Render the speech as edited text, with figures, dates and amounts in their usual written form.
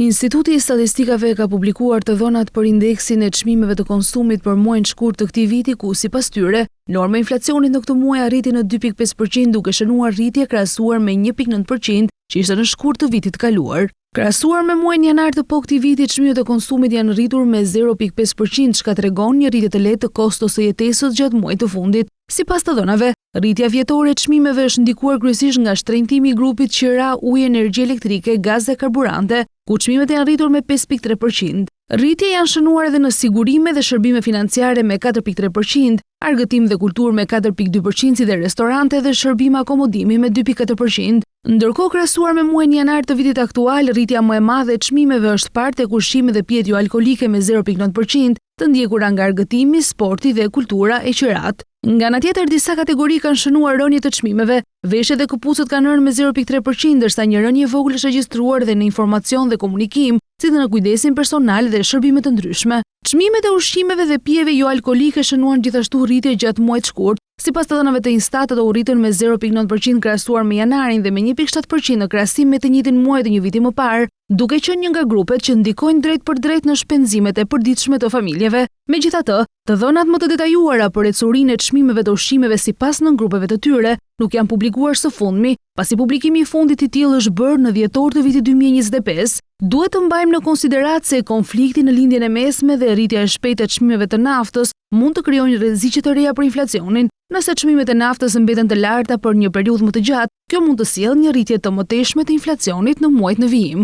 Instituti i Statistikave ka publikuar të dhënat për indeksin e çmimeve të konsumit për muajin shkurt të këtij viti, ku sipas tyre, norma e inflacionit në këtë muaj arriti në 2.5% duke shënuar rritje krahasuar me 1.9% që ishte në shkurt të vitit të kaluar. Krahasuar me muajin janar të këtij viti, çmimet e konsumit janë rritur me 0.5%, çka tregon një rritje të lehtë të kostos së jetesës gjatë muajit të fundit. Sipas të dhënave, rritja vjetore e çmimeve është ndikuar kryesisht nga shtrenjtimi i grupit qira, ujë, energji elektrike, gaz dhe karburante, ku çmimet janë rritur me 5.3%. Rritje janë shënuar edhe në sigurime dhe shërbime financiare me 4.3%, argëtim dhe kulturë me 4.2%, si dhe restorante dhe shërbime akomodimi me 2.4%. Ndërkohë, krahasuar me muajin janar të vitit aktual, rritja më e madhe e çmimeve është parë tek ushqimi dhe pijet jo alkolike me 0.9%, të ndjekura nga argëtimi, sporti dhe kultura e qirat. Nga ana tjetër, disa kategori kanë shënuar rënje të çmimeve. Veshjet dhe këpucët kanë rënë me 0.3%, ndërsa një rënje e vogël është regjistruar dhe në informacion dhe komunikim, si dhe në kujdesin personal dhe shërbime të ndryshme. Çmimet e ushqimeve dhe pijeve jo alkolike shënuan gjithashtu rritje gjatë muajit shkurt. Sipas të dhënave të Instatit, u rritën me 0.9% krahasuar me janarin dhe me 1.7% në krahasim me të njëjtin muaj të një viti më parë, duke qenë një nga grupet që ndikojnë drejt për drejt në shpenzimet e përditshme të familjeve. Megjithatë, të dhënat më të detajuara për ecurinë e çmimeve të ushqimeve sipas nëngrupeve të tyre nuk janë publikuar së fundmi, pasi publikimi i fundit i tillë është bërë në dhjetor të vitit 2025. Duhet të mbajmë në konsiderat se konflikti në lindjen e mesme dhe rritja e shpejtë e çmimeve të naftës mund të krijojnë rreziqe të reja për inflacionin. Nëse çmimet e naftës mbeten të larta për një periudhë më të gjatë, kjo mund të sjellë një rritje të mëtejshme të inflacionit në muajt në vijim.